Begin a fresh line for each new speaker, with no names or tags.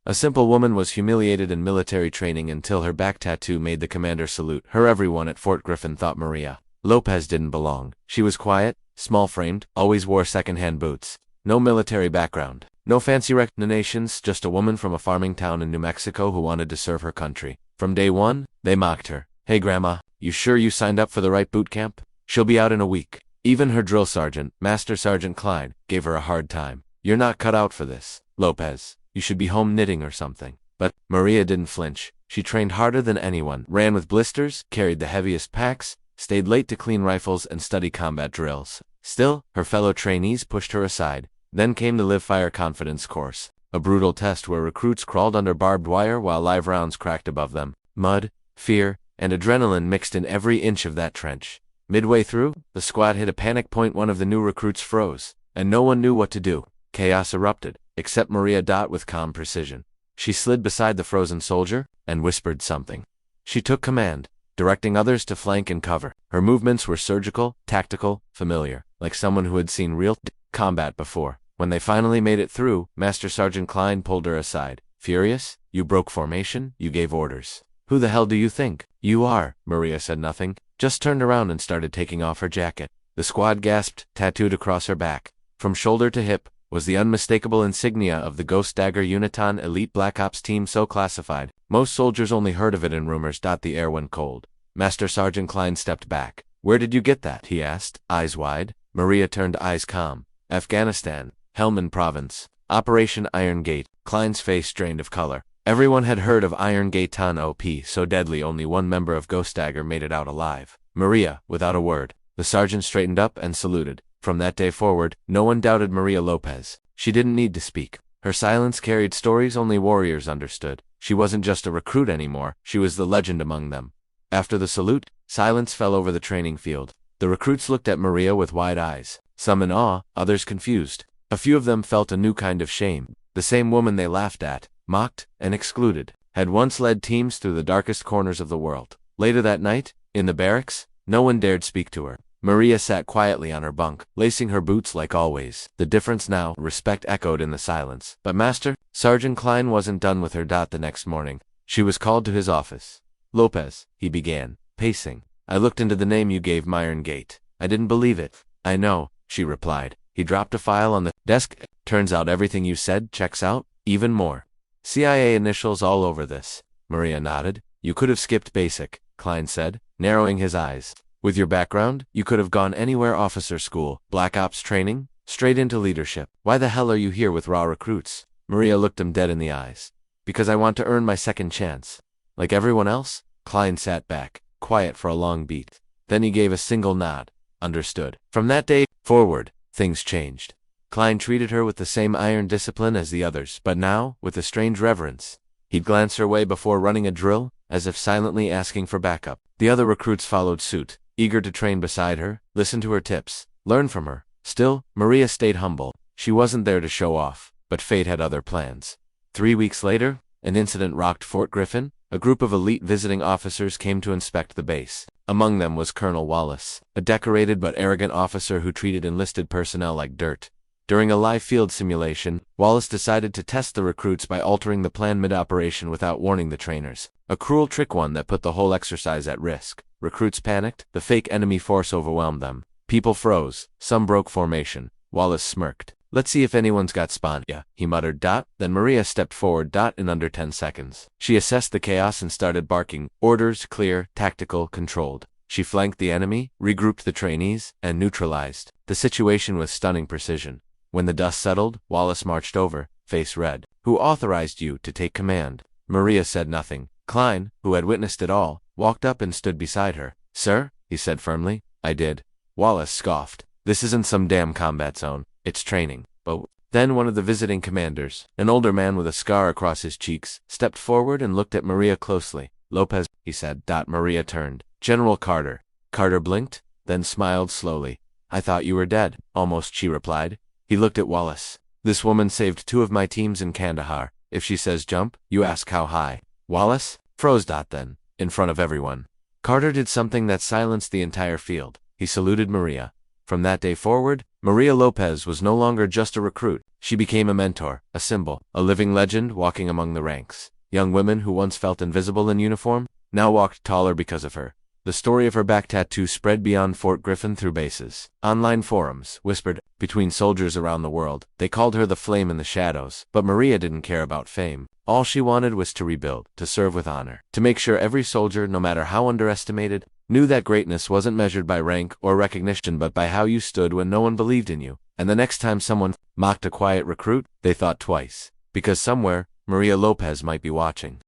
A simple woman was humiliated in military training until her back tattoo made the commander salute her. Everyone at Fort Griffin thought Maria Lopez didn't belong. She was quiet, small-framed, always wore second-hand boots. No military background, no fancy recognitions, just a woman from a farming town in New Mexico who wanted to serve her country. From day one, they mocked her. "Hey Grandma, you sure you signed up for the right boot camp? She'll be out in a week." Even her drill sergeant, Master Sergeant Klein, gave her a hard time. "You're not cut out for this, Lopez. You should be home knitting or something." But Maria didn't flinch. She trained harder than anyone, ran with blisters, carried the heaviest packs, stayed late to clean rifles and study combat drills. Still, her fellow trainees pushed her aside. Then came the Live Fire Confidence course, a brutal test where recruits crawled under barbed wire while live rounds cracked above them. Mud, fear, and adrenaline mixed in every inch of that trench. Midway through, the squad hit a panic point. One of the new recruits froze, and no one knew what to do. Chaos erupted, except Maria. With calm precision, she slid beside the frozen soldier and whispered something. She took command, directing others to flank and cover. Her movements were surgical, tactical, familiar, like someone who had seen real combat before. When they finally made it through, Master Sergeant Klein pulled her aside. "Furious? You broke formation, you gave orders. Who the hell do you think you are?" Maria said nothing, just turned around and started taking off her jacket. The squad gasped. Tattooed across her back, from shoulder to hip, was the unmistakable insignia of the Ghost Dagger Uniton Elite Black Ops team, so classified. Most soldiers only heard of it in rumors. The air went cold. Master Sergeant Klein stepped back. "Where did you get that?" he asked, eyes wide. Maria turned, eyes calm. "Afghanistan, Helmand Province, Operation Iron Gate." Klein's face drained of color. Everyone had heard of Iron Gate on OP, so deadly only one member of Ghost Dagger made it out alive. Maria, without a word. The sergeant straightened up and saluted. From that day forward, no one doubted Maria Lopez. She didn't need to speak. Her silence carried stories only warriors understood. She wasn't just a recruit anymore, she was the legend among them. After the salute, silence fell over the training field. The recruits looked at Maria with wide eyes, some in awe, others confused. A few of them felt a new kind of shame. The same woman they laughed at, mocked, and excluded, had once led teams through the darkest corners of the world. Later that night, in the barracks, no one dared speak to her. Maria sat quietly on her bunk, lacing her boots like always. The difference now, respect echoed in the silence. But Master Sergeant Klein wasn't done with her. The next morning, she was called to his office. "Lopez," he began, pacing. "I looked into the name you gave Iron Gate. I didn't believe it." "I know," she replied. He dropped a file on the desk. "Turns out everything you said checks out, even more. CIA initials all over this." Maria nodded. "You could have skipped basic," Klein said, narrowing his eyes. "With your background, you could have gone anywhere. Officer school, Black Ops training, straight into leadership. Why the hell are you here with raw recruits?" Maria looked him dead in the eyes. "Because I want to earn my second chance. Like everyone else." Klein sat back, quiet for a long beat. Then he gave a single nod. "Understood." From that day forward, things changed. Klein treated her with the same iron discipline as the others, but now, with a strange reverence. He'd glance her way before running a drill, as if silently asking for backup. The other recruits followed suit, eager to train beside her, listen to her tips, learn from her. Still, Maria stayed humble. She wasn't there to show off, but fate had other plans. 3 weeks later, an incident rocked Fort Griffin. A group of elite visiting officers came to inspect the base. Among them was Colonel Wallace, a decorated but arrogant officer who treated enlisted personnel like dirt. During a live field simulation, Wallace decided to test the recruits by altering the plan mid-operation without warning the trainers. A cruel trick, one that put the whole exercise at risk. Recruits panicked, the fake enemy force overwhelmed them. People froze, some broke formation. Wallace smirked. "Let's see if anyone's got spawn." "Yeah," he muttered. Then Maria stepped forward. In under 10 seconds. She assessed the chaos and started barking. Orders, clear, tactical, controlled. She flanked the enemy, regrouped the trainees, and neutralized the situation with stunning precision. When the dust settled, Wallace marched over, face red. "Who authorized you to take command?" Maria said nothing. Klein, who had witnessed it all, walked up and stood beside her. "Sir," he said firmly. "I did." Wallace scoffed. "This isn't some damn combat zone. It's training." But then one of the visiting commanders, an older man with a scar across his cheeks, stepped forward and looked at Maria closely. "Lopez," he said. Maria turned. "General Carter." Carter blinked, then smiled slowly. "I thought you were dead," almost, she replied. He looked at Wallace. "This woman saved 2 of my teams in Kandahar. If she says jump, you ask how high." Wallace froze. Then, in front of everyone, Carter did something that silenced the entire field. He saluted Maria. From that day forward, Maria Lopez was no longer just a recruit. She became a mentor, a symbol, a living legend walking among the ranks. Young women who once felt invisible in uniform now walked taller because of her. The story of her back tattoo spread beyond Fort Griffin through bases. Online forums whispered between soldiers around the world. They called her the flame in the shadows. But Maria didn't care about fame. All she wanted was to rebuild, to serve with honor, to make sure every soldier, no matter how underestimated, knew that greatness wasn't measured by rank or recognition but by how you stood when no one believed in you. And the next time someone mocked a quiet recruit, they thought twice. Because somewhere, Maria Lopez might be watching.